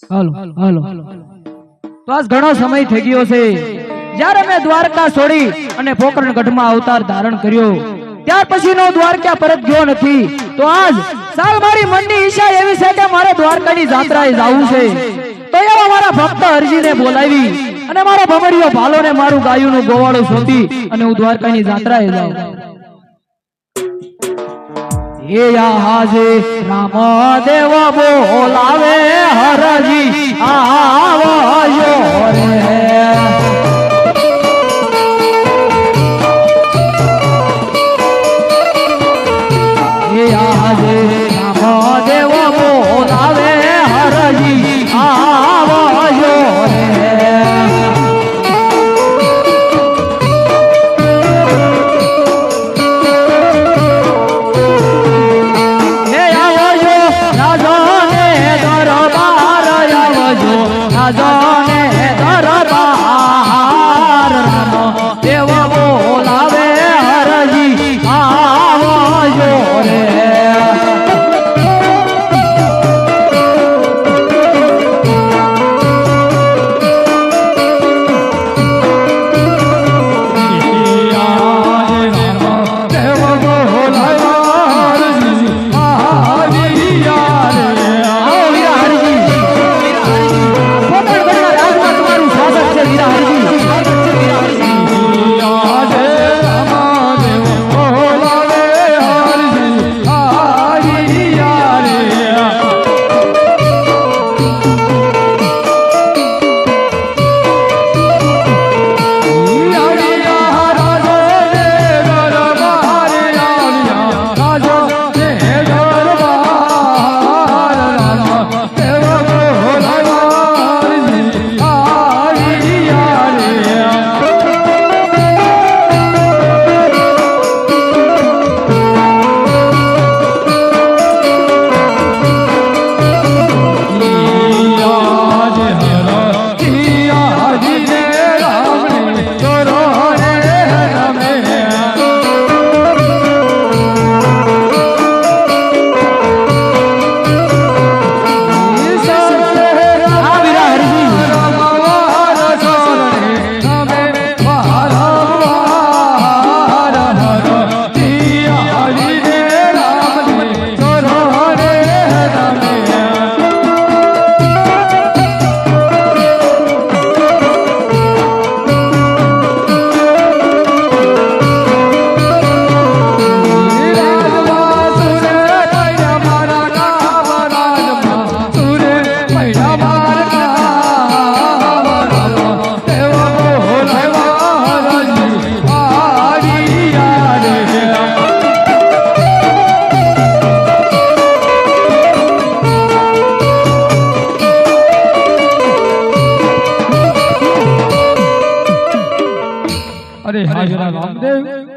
હાલો હાલો તો આજ ઘણો સમય થઈ ગયો છે જ્યારે મેં દ્વારકા છોડી અને પોકરણગઢમાં અવતાર ધારણ કર્યો ત્યાર પછીનો દ્વારકા પરત ગયો નથી તો આજ સાલ મારી મનની ઈચ્છા એવી છે કે મારે દ્વારકાની જાત્રાએ જવું છે તો એવા મારા ભક્ત હરજીને બોલાવી અને મારો ભમરીયો ભાલોને મારું ગાયુંનું ગોવાળું સોંપી અને હું દ્વારકાની જાત્રાએ જાઉં ये हाजे राम देव बोलावे हरजी आवो रे ये हाजे राम देव बोलावे हरजी आवो रे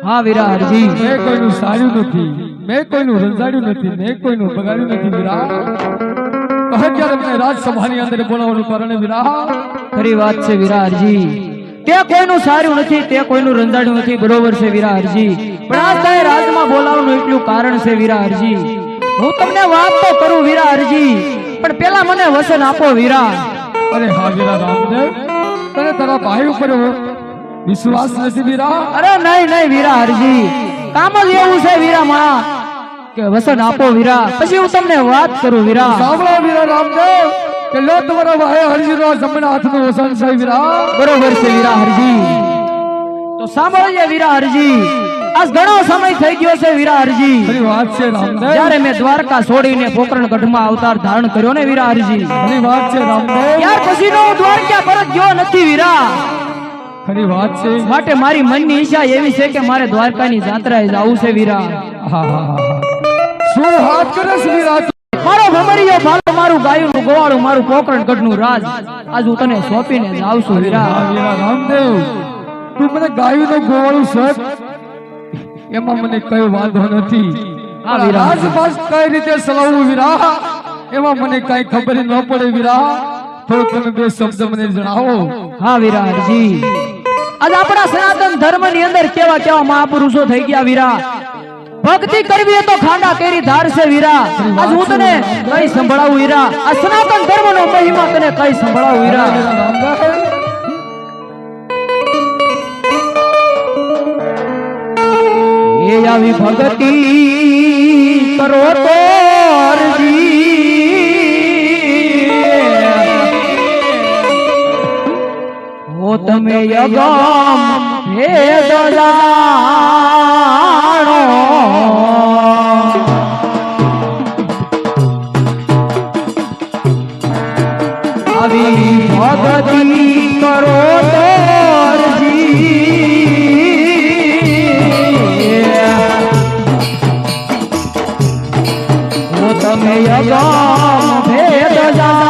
हाँ वीरा हरजी मैं कोईनु साड़ू नहीं मैं कोईनु रंजाड़ू नहीं मैं कोईनु बगाड़ू नहीं वीरा कह क्या अपने राज सभानी अंदर बोलावવાનું કારણ વીરા ખરી વાત છે વીરા હરજી તે કોઈનું સારું નથી તે કોઈનું રંજાડ્યું નથી બરોબર છે વીરા હરજી પણ આ તારે રાજમાં બોલાવવાનું એટલું કારણ છે વીરા હરજી હું તમને વાત તો કરું વીરા હરજી પણ પેલા મને વચન આપો વીરા अरे हाँ वीरा रामदेव तने तारा भाई ऊपर विश्वास નથી વીરા અરે નહીં નહીં વીરા હરજી કામ જ એવું છે વીરા માં કે વચન આપો વીરા પછી હું તમને વાત કરું વીરા સાંભળો વીરા રામદેવ કે લો તમારા ભાઈ હરજી નો જમણા હાથનું વસન છે વીરા બરોબર છે વીરા હરજી તો સાંભળજો વીરા હરજી આજ ઘણો સમય થઈ ગયો છે વીરા હરજી ખરી વાત છે રામદેવ જ્યારે મેં દ્વારકા છોડીને પોકરણગઢમાં અવતાર ધારણ કર્યો ને વીરા હરજી ખરી વાત છે રામદેવ ત્યાર પછીનો હું દ્વારકા પરત ગયો નથી વીરા ખરી વાત છે માટે મારી મનની ઈચ્છા એવી છે કે મારે દ્વારકાની જાત્રાએ જવું છે વીરા હા હા હા શું હાથ કરે છે વીરા મારો ભમરીયો ભાલો મારું ગાયુંનું ગોવાળું મારું પોકરણગઢનું રાજ આજ હું તને સોંપીને જાઉં છું વીરા વીરા રામદેવ તું મને ગાયુંનું ગોવાળું સોંપ એમાં મને કઈ વાંધો નથી હા વીરા રાજપાસ કઈ રીતે ચલાવવું વીરા એમાં મને કઈ ખબર ન પડે વીરા થોડું તમે બે શબ્દ મને જણાવો હા વીરા હરજી आज अपना सनातन धर्म ની અંદર કેવા કેવા મહાપુરુષો થઈ ગયા વીરા ભક્તિ કરવી હોય તો ખાંડા કેરી ધાર છે વીરા આજ હું તને કઈ સંભળાવું વીરા આ સનાતન ધર્મનો મહિમા તને કઈ સંભળાવું વીરા એ આવી ભક્તિ કરો તો હો તમે યગમ ભેદ જાણો આવી ભક્તિ કરો તો હો તમે યગમ ભેદ જાણો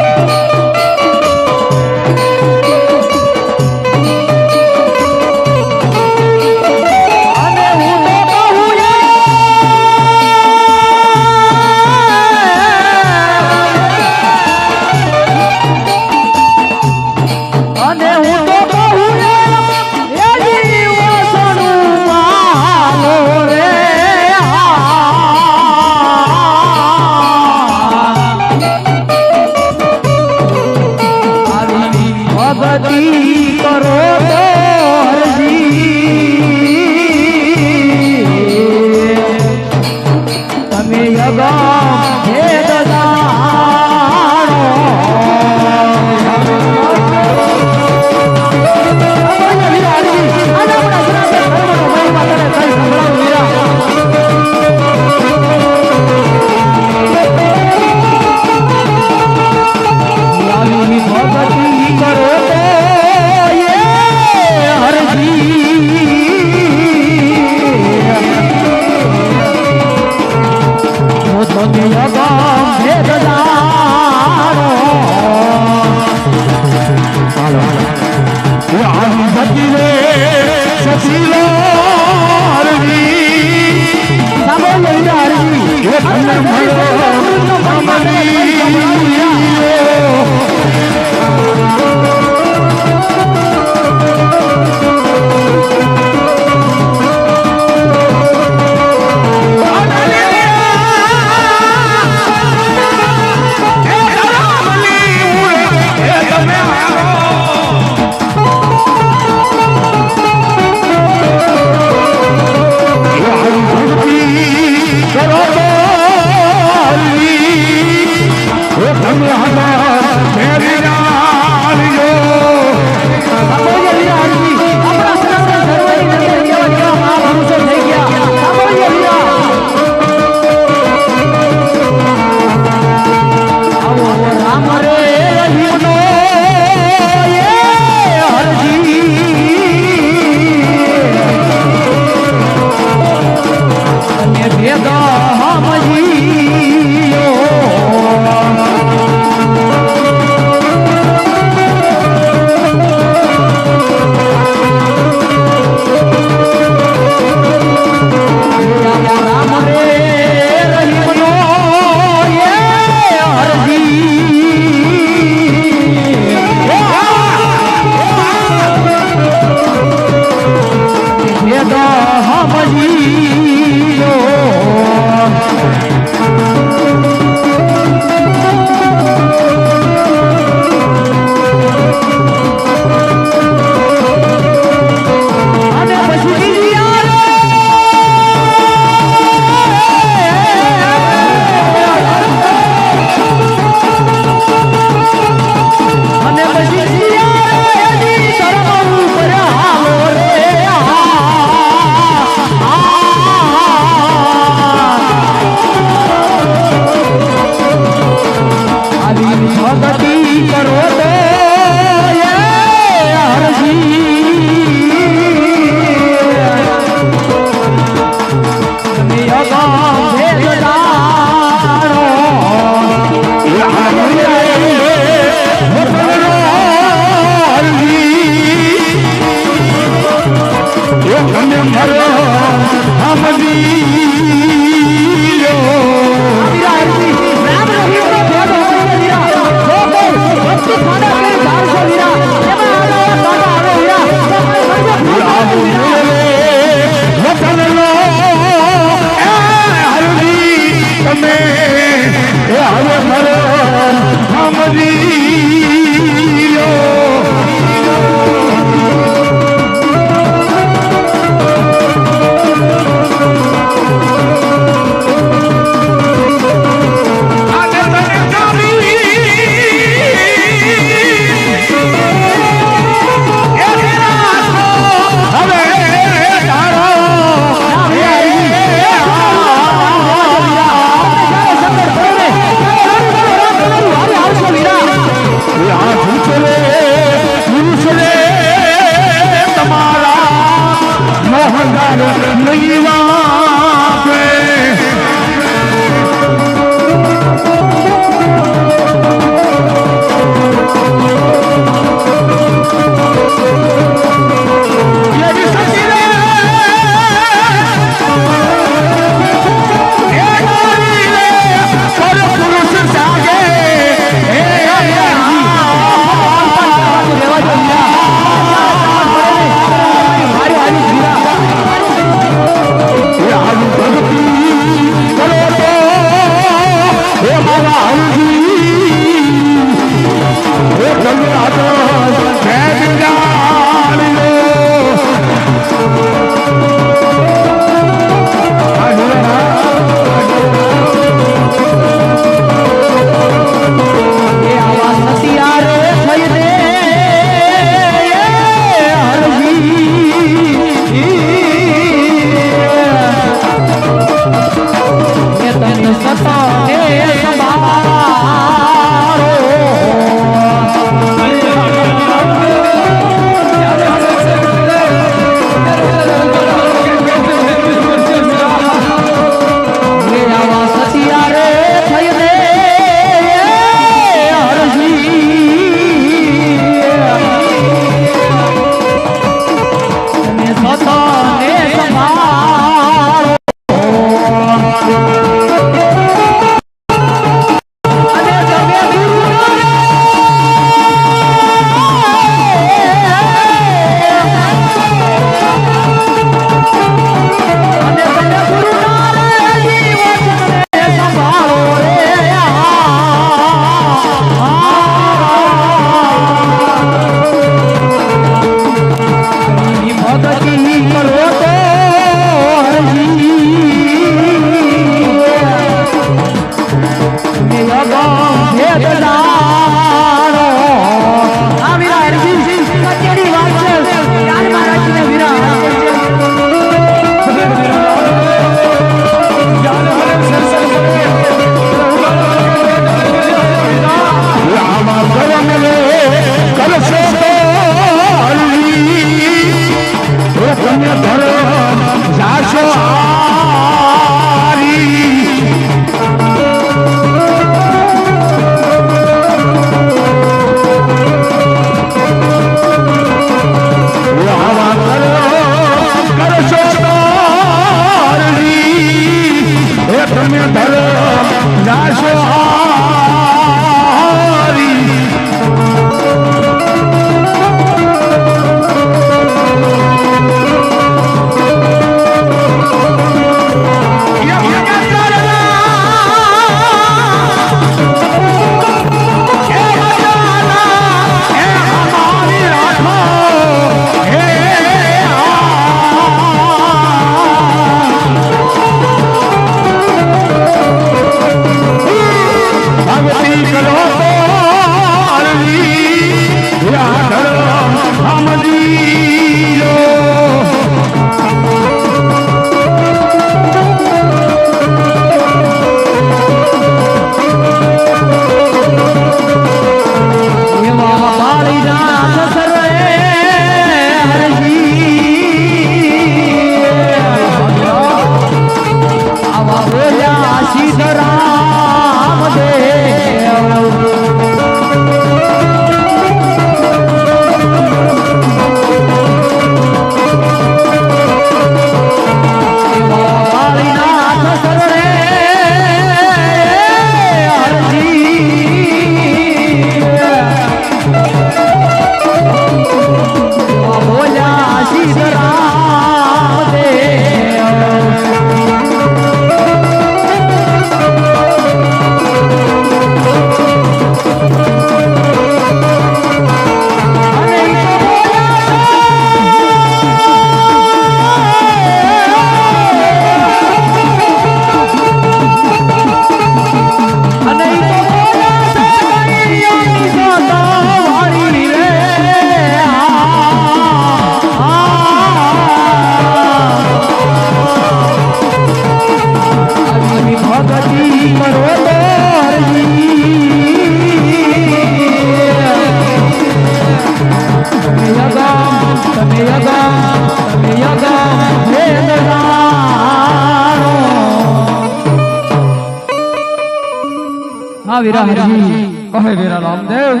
હા વીરા હરજી કહે વીરા રામદેવ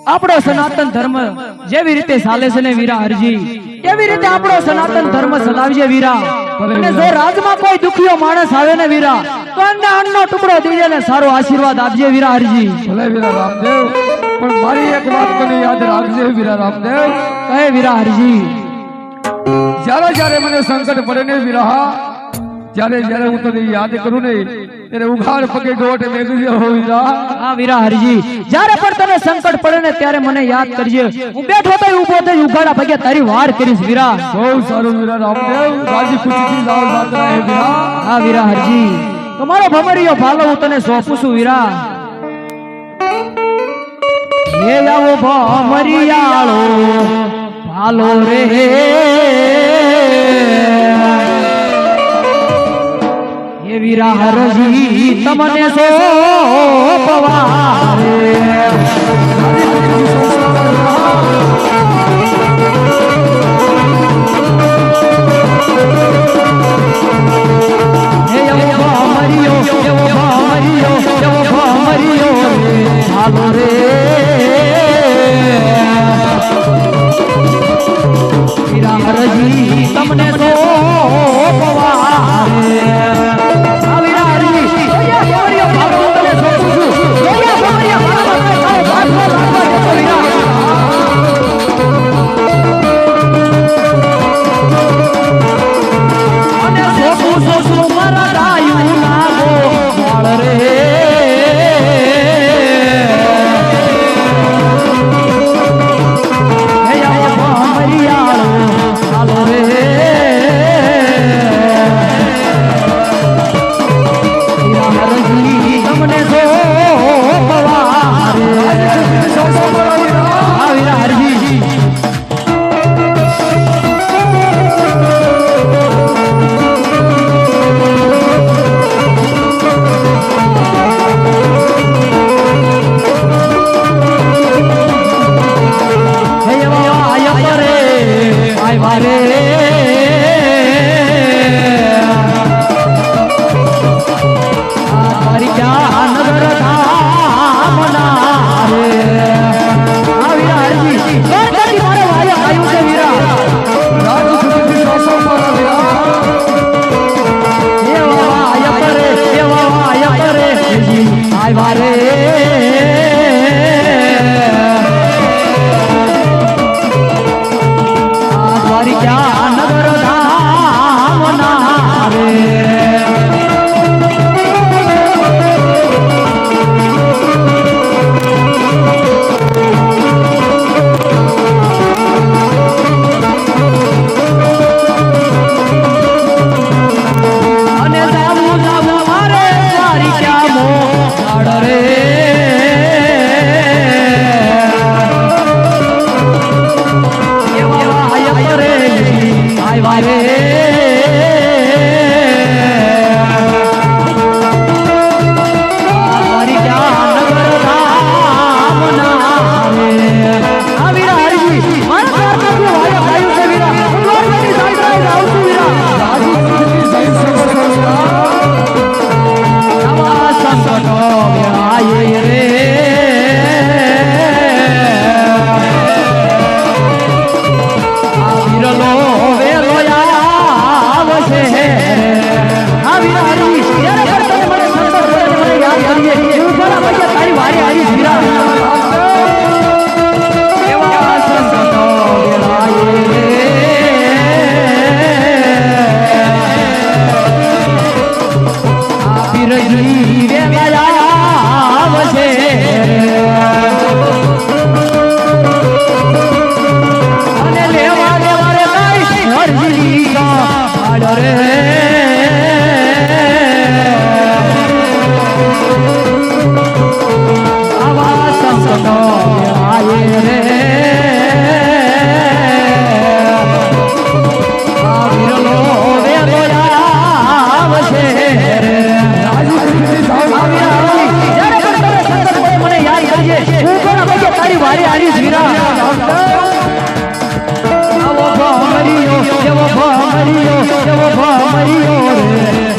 આપણો સનાતન ધર્મ જેવી રીતે ચાલે છે ને વીરા હરજી એવી રીતે આપણો સનાતન ધર્મ ચલાવજે વીરા અને જો રાજમાં કોઈ દુખિયો માણસ આવે ને વીરા તો અન્નનો ટુકડો દીજે ને સારો આશીર્વાદ આપજે વીરા હરજી ભલે વીરા રામદેવ પણ મારી એક વાત મને યાદ રાખજે વીરા રામદેવ કહે વીરા હરજી જ્યારે જ્યારે મને સંકટ પડે ને વીરા જ્યારે જ્યારે હું તને યાદ કરું ને ત્યારે ઉઘાડ પગે ગોટ મેગી હો વીરા હા વીરા હરજી જ્યારે પણ તને સંકટ પડે ને ત્યારે મને યાદ કરજે હું બેઠો તો ઊભો થઈ ઉઘાડા પગે તારી વાર કરીશ વીરા બહુ સારું વીરા રામદેવ રાજી ખુશીથી જાવ જાત રહે વીરા હા વીરા હરજી તમારો ભમરીયો ભાલો હું તને સોંપું છું વીરા હે આવો ભમરિયાળો ભાલો રે હે વીરા હરજી તમને સોંપવા રે તમને તો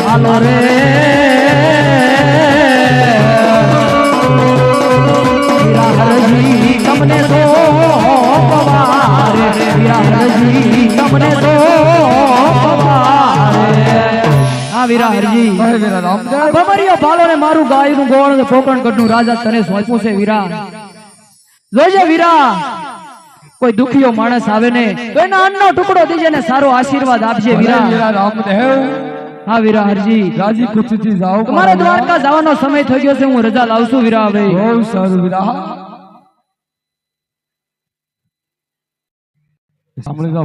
હાલો રે વીરા હરજી કહે વીરા રામદેવ ભમરિયો ભાલો ને મારું ગાયનું ગોળ ને પોકરણગઢનું રાજા તને સોંપ્યું છે વીરા જોજે વીરા કોઈ દુખીયો માણસ આવે ને તો એના અન્નનો ટુકડો દીજે ને સારો આશીર્વાદ આપજે ભલે વીરા વીરા રામદેવ હા વીરા હરજી રાજી ખુશીથી જાઓ તમારે દ્વારકા જવાનો સમય થઈ ગયો છે હું રજા લાવશું વીરા હવે બહુ સારું વીરા સાંભળી જાઓ